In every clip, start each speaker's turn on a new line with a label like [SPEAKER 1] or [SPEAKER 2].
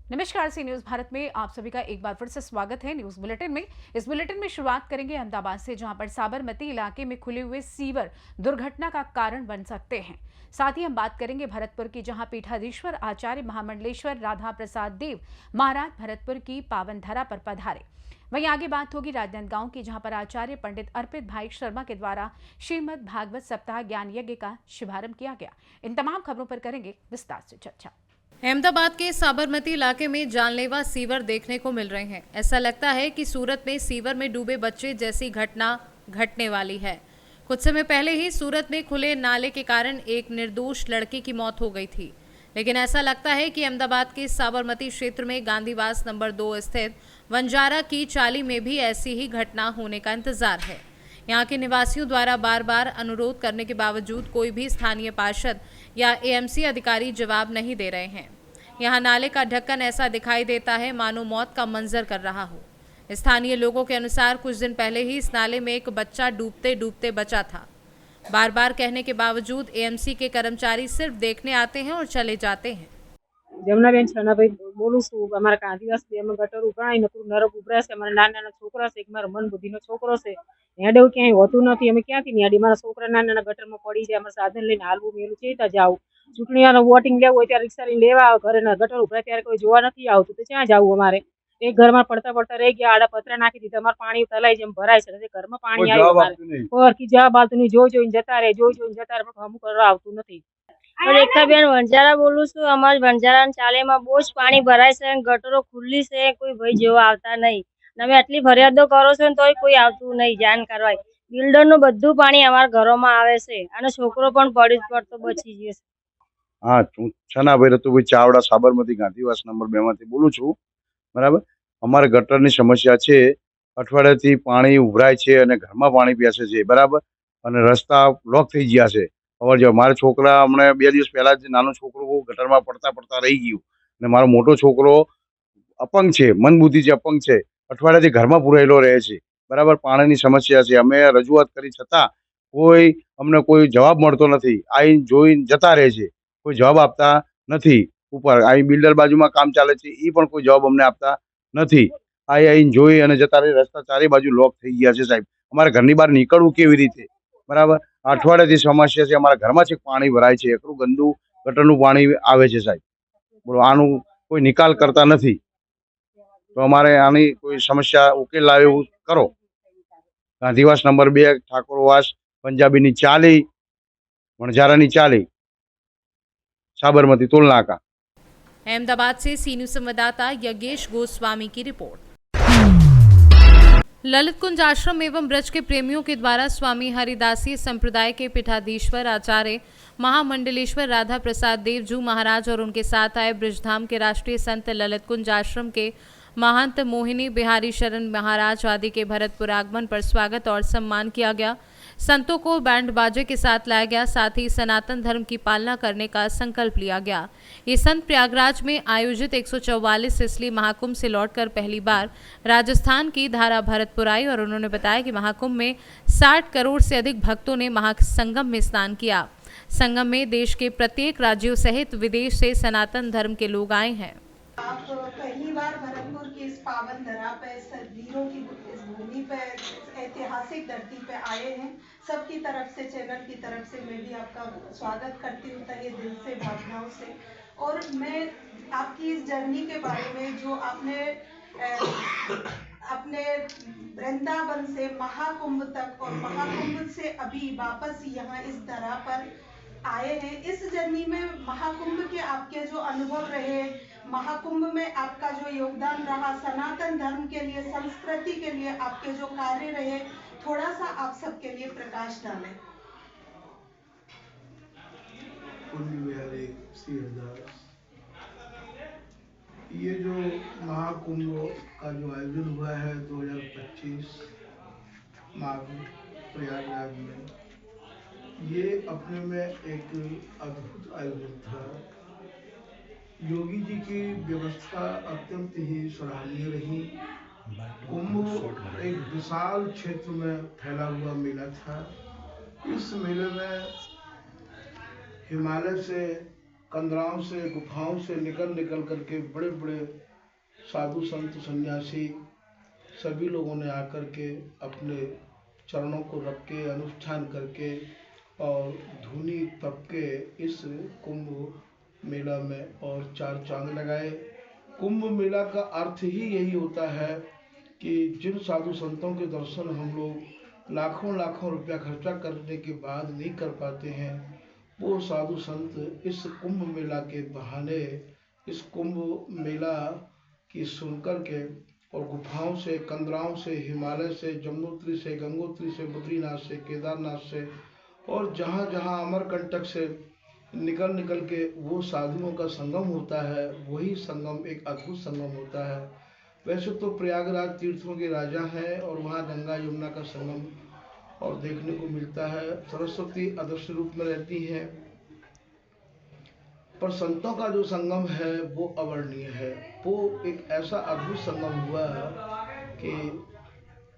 [SPEAKER 1] नमस्कार, सी न्यूज भारत में आप सभी का एक बार फिर से स्वागत है। न्यूज बुलेटिन में इस बुलेटिन में शुरुआत करेंगे अहमदाबाद से, जहां पर साबरमती इलाके में खुले हुए सीवर दुर्घटना का कारण बन सकते हैं। साथ ही हम बात करेंगे भरतपुर की, जहां पीठाधीश्वर आचार्य महामंडलेश्वर राधा प्रसाद देव महाराज भरतपुर की पावन धरा पर पधारे। वहीं आगे बात होगी राजनांदगांव की, जहां पर आचार्य पंडित अर्पित भाई शर्मा के द्वारा श्रीमद् भागवत सप्ताह ज्ञान यज्ञ का शुभारंभ किया गया। इन तमाम खबरों पर करेंगे विस्तार से चर्चा।
[SPEAKER 2] अहमदाबाद के साबरमती इलाके में जानलेवा सीवर देखने को मिल रहे हैं। ऐसा लगता है कि सूरत में सीवर में डूबे बच्चे जैसी घटना घटने वाली है। कुछ समय पहले ही सूरत में खुले नाले के कारण एक निर्दोष लड़के की मौत हो गई थी, लेकिन ऐसा लगता है कि अहमदाबाद के साबरमती क्षेत्र में गांधीवास नंबर 2 स्थित वंजारा की चाली में भी ऐसी ही घटना होने का इंतजार है। यहाँ के निवासियों द्वारा बार बार अनुरोध करने के बावजूद कोई भी स्थानीय पार्षद या एएमसी अधिकारी जवाब नहीं दे रहे हैं। यहाँ नाले का ढक्कन ऐसा दिखाई देता है मानो मौत का मंजर कर रहा हो। स्थानीय लोगों के अनुसार कुछ दिन पहले ही इस नाले में एक बच्चा डूबते डूबते बचा था। बार बार कहने के बावजूद एएमसी के कर्मचारी सिर्फ देखने आते हैं और चले जाते हैं।
[SPEAKER 3] जमुनाबेन छनाभाई बोलू छू। अमरा आदिवासी गटर उकळाई नकरू नरक उभरा छे। अमरा नाना नाना छोकरा छे, मारा मन बुद्धिनो छोकरो छे। हेडेव क्यांय होतुं नथी। अमे क्यांथी न्याडी मारा छोकरा नाना नाना गटरमां पड़ी जाय। अमरा साधन लईने हालવું मेલું चेता जाव। चूंटणीनो वोटिंग लेवुं होय त्यारे रिक्शा लईने लेवा आवे, घरे गटर उभरा त्यारे कोई जोवा नथी आवतुं, तो क्यां जावुं अमारे? एक घरमां पड़ता पड़ता रही गया, आड़ा पतरा नाखी दीधा। अमारे पाणी तलाई जेम भराय छे, घरमां पाणी आव्युं अमारे पर की जवाब आवतो नहीं। जोई जोईने जता रहे, जोई जोईने जता रहे, पण हमું કરવા આવતું નથી।
[SPEAKER 4] रेखाबेन वंजारा बोलू छू। अमर वंजारा चाले में बोज पानी भराय छे, गटरो खुली छे, कोई भाई जेवा आवता नहीं। તમે આટલી ફરિયાદો કરો છો તોય કોઈ આવતું નહીં જાણ કરવા। બિલ્ડરનું બધું પાણી અમારા ઘરોમાં આવે છે અને છોકરો પણ પડતો બચી ગયો છે।
[SPEAKER 5] हाँ, હું છનાભાઈ રતુભાઈ ચાવડા સાબરમતી ગાંધીવાસ નંબર 2 માંથી બોલું છું। બરાબર, અમારે ગટરની સમસ્યા છે। અઠવાડિયાથી પાણી ઉભરાય છે અને ઘરમાં પાણી બેસે છે। બરાબર, અને રસ્તા બ્લોક થઈ ગયા છે અવર જવર। મારા છોકરા હમણાં 2 દિવસ પહેલા જ નાનું છોકરું ગટરમાં પડતા પડતા રહી ગયું અને મારો મોટો છોકરો અપંગ છે, મંદબુદ્ધિથી અપંગ છે, અઠવાડિયાથી ઘરમાં પુરાયેલો રહે છે। બરાબર, પાણીની સમસ્યા છે। અમે રજૂઆત કરી છતાં અમને કોઈ જવાબ મળતો નથી। આવીને જોઈને જતા રહે છે, કોઈ જવાબ આપતા નથી। ઉપર અહીં બિલ્ડર બાજુમાં કામ ચાલે છે, એ પણ કોઈ જવાબ અમને આપતા નથી। આવીને જોઈ અને જતા રહે। રસ્તા ચારે બાજુ લોક થઈ ગયા છે સાહેબ। અમારે ઘરની બહાર નીકળવું કેવી રીતે? બરાબર, અઠવાડિયાથી સમસ્યા છે। અમારા ઘરમાં છેક પાણી ભરાય છે, એટલું ગંદુ ગટરનું પાણી આવે છે સાહેબ। બોલો, આનું કોઈ નિકાલ કરતા નથી, તો અમારે આની કોઈ સમસ્યા ઉકેલ લાવે એવું કરો। ગાંધીવાસ નંબર 2 ઠાકોરવાસ પંજાબીની ચાલી, વણઝારાની ચાલી, साबरमती टोलनाका।
[SPEAKER 2] अहमदाबाद से सी न्यूज संवाददाता यज्ञेश गोस्वामी की रिपोर्ट। ललित कुंज आश्रम एवं ब्रज के प्रेमियों के द्वारा स्वामी हरिदासी संप्रदाय के पीठाधीश्वर आचार्य महामंडलेश्वर राधा प्रसाद देव जू महाराज और उनके साथ आए ब्रजधाम के राष्ट्रीय संत ललित कुंज आश्रम के महंत मोहिनी बिहारी शरण महाराज आदि के भरतपुर आगमन पर स्वागत और सम्मान किया गया। संतों को बैंड बाजे के साथ लाया गया, साथ ही सनातन धर्म की पालना करने का संकल्प लिया गया। ये संत प्रयागराज में आयोजित 144 इसलिए महाकुंभ से लौटकर पहली बार राजस्थान की धारा भरतपुर आई और उन्होंने बताया कि महाकुंभ में 60 करोड़ से अधिक भक्तों ने महासंगम में स्नान किया। संगम में देश के प्रत्येक राज्यों सहित विदेश से सनातन धर्म के लोग आए हैं।
[SPEAKER 6] आप पहली बार भरतपुर की इस पावन धरा पे, वीरों की इस भूमि पे, ऐतिहासिक धरती पे आए हैं। सबकी तरफ से, चैनल की तरफ से मैं भी आपका स्वागत करती हूँ तहे दिल से, भावनाओं से। और मैं आपकी इस जर्नी के बारे में, जो आपने अपने वृंदावन से महाकुंभ तक और महाकुंभ से अभी वापस यहाँ इस धरा पर आए हैं, इस जर्नी में महाकुंभ के आपके जो अनुभव रहे, महाकुंभ में आपका जो योगदान रहा, सनातन धर्म के लिए, संस्कृति के लिए आपके जो कार्य रहे, थोड़ा सा आप सबके लिए प्रकाश डालें।
[SPEAKER 7] ये जो महाकुंभ का जो आयोजन हुआ है 2025 माघ प्रयागराज में, ये अपने में एक अद्भुत आयोजन था। योगी जी की व्यवस्था अत्यंत ही सराहनीय रही। कुंभ एक विशाल क्षेत्र में फैला हुआ मेला था। इस मेले में हिमालय से, कंदराओं से, गुफाओं से निकल निकल करके बड़े बड़े साधु संत सन्यासी सभी लोगों ने आकर के अपने चरणों को रख के अनुष्ठान करके और धूनी तप के इस कुंभ मेला में और चार चांद लगाए। कुंभ मेला का अर्थ ही यही होता है कि जिन साधु संतों के दर्शन हम लोग लाखों लाखों रुपया खर्चा करने के बाद नहीं कर पाते हैं, वो साधु संत इस कुंभ मेला के बहाने इस कुंभ मेला की सुनकर के और गुफाओं से, कंदराओं से, हिमालय से, जमुनोत्री से, गंगोत्री से, बद्रीनाथ से, केदारनाथ से और जहाँ जहाँ अमरकंटक से निकल निकल के वो साधुओं का संगम होता है, वही संगम एक अद्भुत संगम होता है। वैसे तो प्रयागराज तीर्थों के राजा हैं और वहाँ गंगा यमुना का संगम और देखने को मिलता है। सरस्वती अदृश्य रूप में रहती हैं, पर संतों का जो संगम है वो अवर्णनीय है। वो एक ऐसा अद्भुत संगम हुआ कि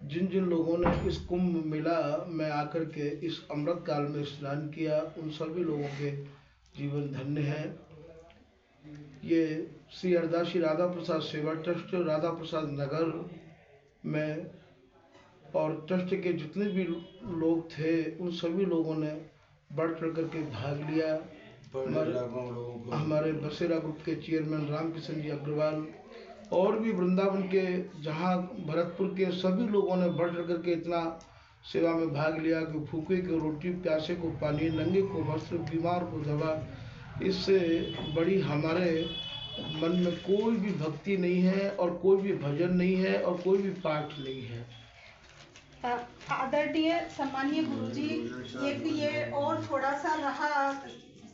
[SPEAKER 7] जिन जिन लोगों ने इस कुंभ मेला में आकर के इस अमृत काल में स्नान किया, उन सभी लोगों के जीवन धन्य है। ये श्री हरदासी राधा प्रसाद सेवा ट्रस्ट राधा प्रसाद नगर में और ट्रस्ट के जितने भी लोग थे उन सभी लोगों ने बढ़ चढ़ करके भाग लिया। हमारे बसेरा ग्रुप के चेयरमैन रामकिशन जी अग्रवाल और भी वृंदावन के जहाँ भरतपुर के सभी लोगों ने बढ़ चढ़ करके इतना सेवा में भाग लिया कि भूखे को रोटी, प्यासे को पानी, नंगे को वस्त्र, बीमार को दवा। इससे बड़ी हमारे मन में कोई भी भक्ति नहीं है और कोई भी भजन नहीं है और कोई भी पाठ नहीं है।
[SPEAKER 6] आदरणीय सम्मानीय गुरुजी, ये और थोड़ा सा रहा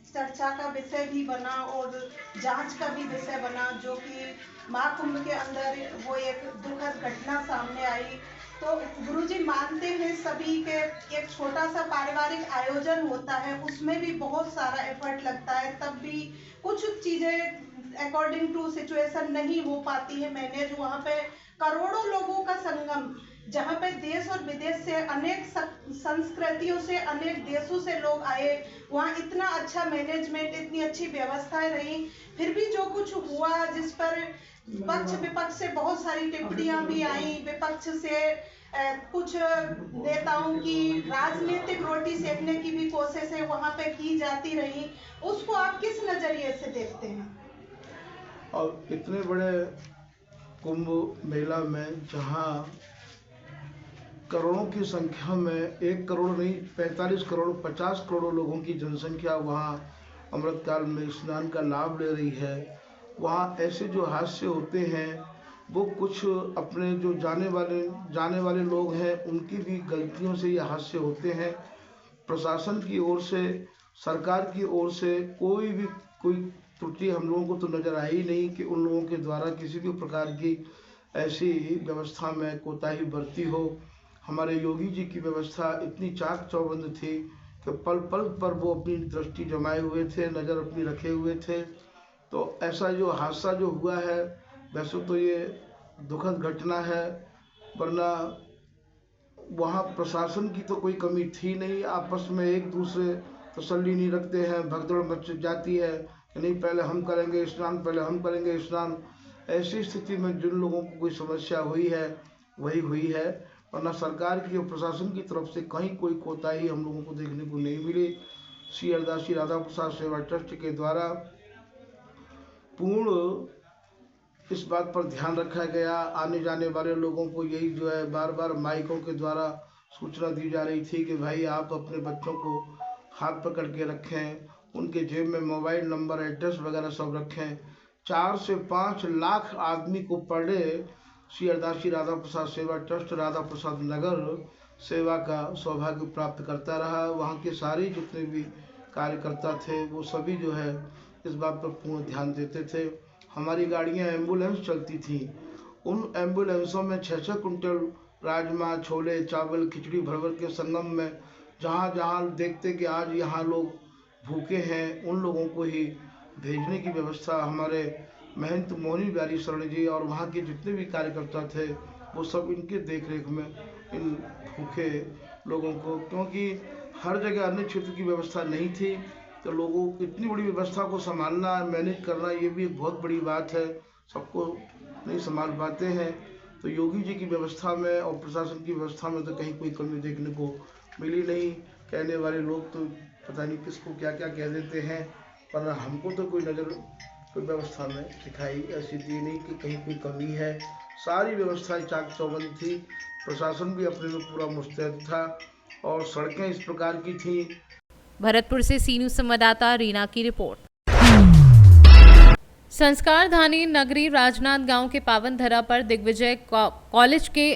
[SPEAKER 6] चर्चा का विषय भी बना और जांच का भी विषय बना, जो कि महाकुंभ के अंदर वो एक दुखद घटना सामने आई। तो गुरुजी मानते हैं सभी के एक छोटा सा पारिवारिक आयोजन होता है, उसमें भी बहुत सारा एफर्ट लगता है, तब भी कुछ चीजें अकॉर्डिंग टू सिचुएशन नहीं हो पाती है मैनेज। वहाँ पे करोड़ों लोगों का संगम, जहाँ पे देश और विदेश से अनेक संस्कृतियों से, अनेक देशों से लोग आए, वहाँ इतना अच्छा मैनेजमेंट, इतनी अच्छी व्यवस्थाएं रही, फिर भी जो कुछ हुआ जिस पर पक्ष विपक्ष से बहुत सारी टिप्पणियां भी आई, विपक्ष से कुछ नेताओं की राजनीतिक रोटी सेकने की भी कोशिशें वहाँ पे की जाती रही, उसको आप किस नजरिए से देखते हैं?
[SPEAKER 7] और इतने बड़े कुंभ मेला में जहाँ करोड़ों की संख्या में 1 करोड़ नहीं 45 करोड़ 50 करोड़ लोगों की जनसंख्या वहाँ अमृत काल में स्नान का लाभ ले रही है, वहाँ ऐसे जो हादसे होते हैं वो कुछ अपने जो जाने वाले लोग हैं उनकी भी गलतियों से ये हादसे होते हैं। प्रशासन की ओर से, सरकार की ओर से कोई त्रुटि हम लोगों को तो नज़र आई नहीं कि उन लोगों के द्वारा किसी भी प्रकार की ऐसी व्यवस्था में कोताही बरती हो। हमारे योगी जी की व्यवस्था इतनी चाक चौबंद थी कि पल पल पर वो अपनी दृष्टि जमाए हुए थे, नज़र अपनी रखे हुए थे। तो ऐसा जो हादसा जो हुआ है, वैसे तो ये दुखद घटना है, वरना वहाँ प्रशासन की तो कोई कमी थी नहीं। आपस में एक दूसरे तसल्ली नहीं रखते हैं, भगदड़ मच जाती है कि नहीं पहले हम करेंगे स्नान, पहले हम करेंगे स्नान। ऐसी स्थिति में जिन लोगों को कोई समस्या हुई है वही हुई है, वरना सरकार की और प्रशासन की तरफ से कहीं कोई कोताही हम लोगों को देखने को नहीं मिली। श्री हरदासी राधा प्रसाद सेवा ट्रस्ट के द्वारा पूर्ण इस बात पर ध्यान रखा गया। आने जाने वाले लोगों को यही जो है बार बार माइकों के द्वारा सूचना दी जा रही थी कि भाई आप अपने बच्चों को हाथ पकड़ के रखें, उनके जेब में मोबाइल नंबर, एड्रेस वगैरह सब रखें। 4 से 5 लाख आदमी को पर डे श्री हरदासी राधा प्रसाद सेवा ट्रस्ट राधा प्रसाद नगर सेवा का सौभाग्य प्राप्त करता रहा। वहाँ के सारे जितने भी कार्यकर्ता थे वो सभी जो है इस बात पर पूर्ण ध्यान देते थे। हमारी गाड़ियाँ एम्बुलेंस चलती थी, उन एम्बुलेंसों में 6-6 कुंटल राजमा, छोले, चावल, खिचड़ी भर भर के संगम में जहाँ जहाँ देखते कि आज यहाँ लोग भूखे हैं, उन लोगों को ही भेजने की व्यवस्था हमारे महंत मोहनी बिहारी शरण जी और वहाँ के जितने भी कार्यकर्ता थे वो सब इनके देख रेख में इन भूखे लोगों को, क्योंकि हर जगह अन्य क्षेत्र की व्यवस्था नहीं थी, तो लोगों इतनी बड़ी व्यवस्था को संभालना, मैनेज करना, ये भी एक बहुत बड़ी बात है। सबको नहीं संभाल पाते हैं। तो योगी जी की व्यवस्था में और प्रशासन की व्यवस्था में तो कहीं कोई कमी देखने को मिली नहीं। कहने वाले लोग तो पता नहीं किसको क्या क्या कह देते हैं, पर हमको तो कोई व्यवस्था में दिखाई ऐसी दी नहीं कि कहीं कोई कमी है। सारी व्यवस्थाएं चाक चौबंद थी। प्रशासन भी अपने में पूरा मुस्तैद था और सड़कें इस प्रकार की थी।
[SPEAKER 2] भरतपुर से सी न्यूज संवाददाता रीना की रिपोर्ट। संस्कार धानी नगरी राजनांद गांव के पावन धरा पर दिग्विजय कॉलेज के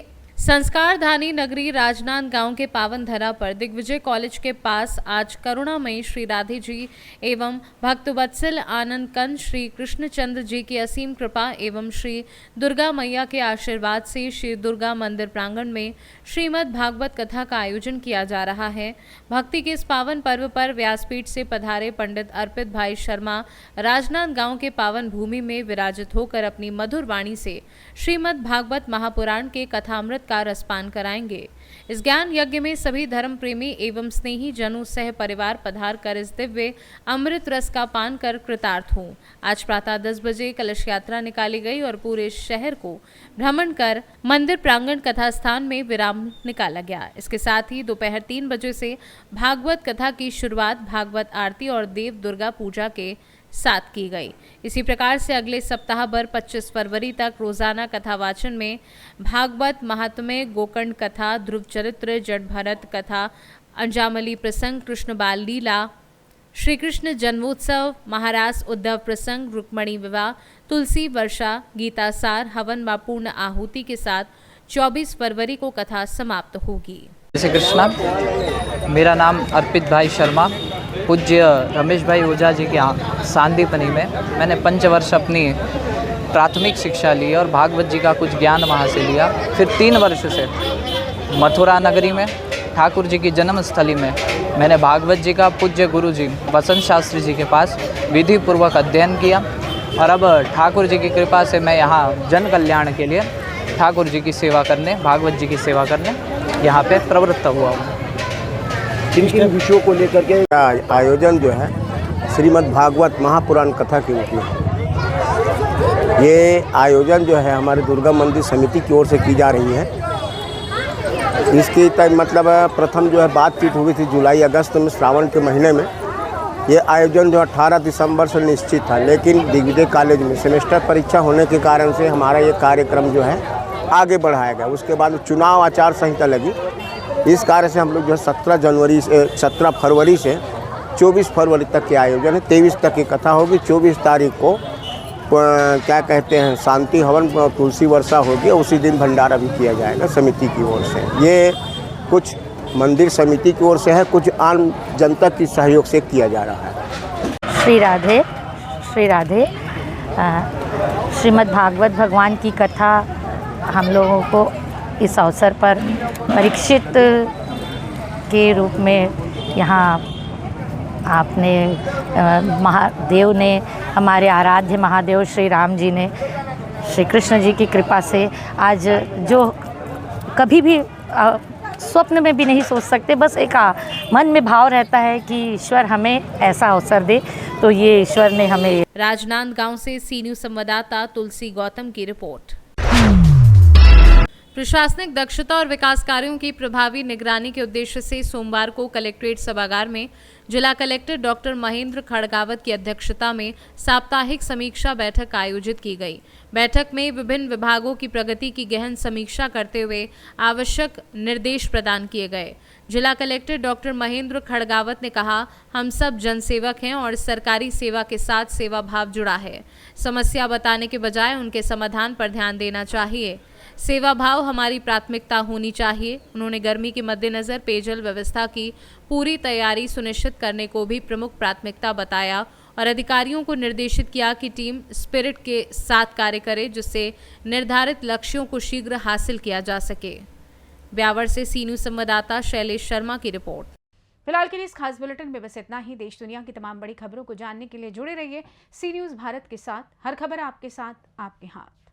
[SPEAKER 2] कॉलेज के पास आज करुणामयी श्री राधे जी एवं भक्तवत्सल आनंद कंद श्री कृष्णचंद्र जी की असीम कृपा एवं श्री दुर्गा मैया के आशीर्वाद से श्री दुर्गा मंदिर प्रांगण में श्रीमद् भागवत कथा का आयोजन किया जा रहा है। भक्ति के इस पावन पर्व पर व्यासपीठ से पधारे पंडित अर्पित भाई शर्मा राजनांद गांव के पावन भूमि में विराजित होकर अपनी मधुर वाणी से श्रीमद् भागवत महापुराण के कथामृत का रसपान कराएंगे। इस ज्ञान यज्ञ में सभी धर्म प्रेमी एवं स्नेही जनों सह परिवार पधार कर इस दिव्य अमृत रस का पान कर कृतार्थ हों। आज प्रातः 10 बजे कलश यात्रा निकाली गई और पूरे शहर को भ्रमण कर मंदिर प्रांगण कथा स्थान में विराम निकाला गया। इसके साथ ही दोपहर 3 बजे से भागवत कथा की शुरुआत भागवत आरती और देव दुर्गा पूजा के साथ की गई। इसी प्रकार से अगले सप्ताह भर 25 फरवरी तक रोजाना कथा वाचन में भागवत महात्म्य, गोकर्ण कथा, ध्रुव चरित्र, जड़ भरत कथा, अंजामली प्रसंग, कृष्ण बाल लीला, श्री कृष्ण जन्मोत्सव, महाराज उद्धव प्रसंग, रुक्मणी विवाह, तुलसी वर्षा, गीता सार, हवन व पूर्ण आहुति के साथ 24 फरवरी को कथा समाप्त होगी।
[SPEAKER 8] जय श्री कृष्णा। मेरा नाम अर्पित भाई शर्मा, पूज्य रमेश भाई ओझा जी के यहाँ सांदीपनी में मैंने 5 वर्ष अपनी प्राथमिक शिक्षा ली और भागवत जी का कुछ ज्ञान वहाँ से लिया। फिर 3 वर्ष से मथुरा नगरी में ठाकुर जी की जन्मस्थली में मैंने भागवत जी का पूज्य गुरु जी वसंत शास्त्री जी के पास विधि पूर्वक अध्ययन किया और अब ठाकुर जी की कृपा से मैं यहाँ जन कल्याण के लिए ठाकुर जी की सेवा करने, भागवत जी की सेवा करने यहाँ पे प्रवृत्त हुआ हूँ।
[SPEAKER 9] किन विषयों को लेकर के आयोजन जो है श्रीमद् भागवत महापुराण कथा के रूप में ये आयोजन जो है हमारे दुर्गा मंदिर समिति की ओर से की जा रही है। इसकी मतलब प्रथम जो है बातचीत हुई थी जुलाई अगस्त में, श्रावण के महीने में। ये आयोजन जो 18 दिसंबर से निश्चित था, लेकिन दिग्विजय कॉलेज में सेमेस्टर परीक्षा होने के कारण से हमारा ये कार्यक्रम जो है आगे बढ़ाया गया। उसके बाद चुनाव आचार संहिता लगी, इस कार्य से हम लोग जो है 17 फरवरी से 24 फरवरी तक के आयोजन है। 23 तक की कथा होगी। 24 तारीख को क्या कहते हैं शांति हवन तुलसी वर्षा होगी। उसी दिन भंडारा भी किया जाएगा समिति की ओर से। ये कुछ मंदिर समिति की ओर से है, कुछ आम जनता की सहयोग से किया जा रहा है।
[SPEAKER 10] श्री राधे श्रीमद् भागवत भगवान की कथा हम लोगों को इस अवसर पर परीक्षित के रूप में यहाँ आपने महादेव ने, हमारे आराध्य महादेव श्री राम जी ने श्री कृष्ण जी की कृपा से आज जो कभी भी स्वप्न में भी नहीं सोच सकते, बस एक मन में भाव रहता है कि ईश्वर हमें ऐसा अवसर दे, तो ये ईश्वर ने हमें।
[SPEAKER 2] राजनांद गांव से सी न्यूज संवाददाता तुलसी गौतम की रिपोर्ट। प्रशासनिक दक्षता और विकास कार्यों की प्रभावी निगरानी के उद्देश्य से सोमवार को कलेक्ट्रेट सभागार में जिला कलेक्टर डॉक्टर महेंद्र खड़गावत की अध्यक्षता में साप्ताहिक समीक्षा बैठक आयोजित की गई। बैठक में विभिन्न विभागों की प्रगति की गहन समीक्षा करते हुए आवश्यक निर्देश प्रदान किए गए। जिला कलेक्टर डॉक्टर महेंद्र खड़गावत ने कहा, हम सब जनसेवक हैं और सरकारी सेवा के साथ सेवा भाव जुड़ा है। समस्या बताने के बजाय उनके समाधान पर ध्यान देना चाहिए। सेवा भाव हमारी प्राथमिकता होनी चाहिए। उन्होंने गर्मी के मद्देनजर पेयजल व्यवस्था की पूरी तैयारी सुनिश्चित करने को भी प्रमुख प्राथमिकता बताया और अधिकारियों को निर्देशित किया कि टीम स्पिरिट के साथ कार्य करे, जिससे निर्धारित लक्ष्यों को शीघ्र हासिल किया जा सके। ब्यावर से सी न्यूज संवाददाता शैलेश शर्मा की रिपोर्ट।
[SPEAKER 1] फिलहाल के लिए इस खास बुलेटिन में बस इतना ही। देश दुनिया की तमाम बड़ी खबरों को जानने के लिए जुड़े रहिए सी न्यूज भारत के साथ। हर खबर आपके साथ, आपके हाथ।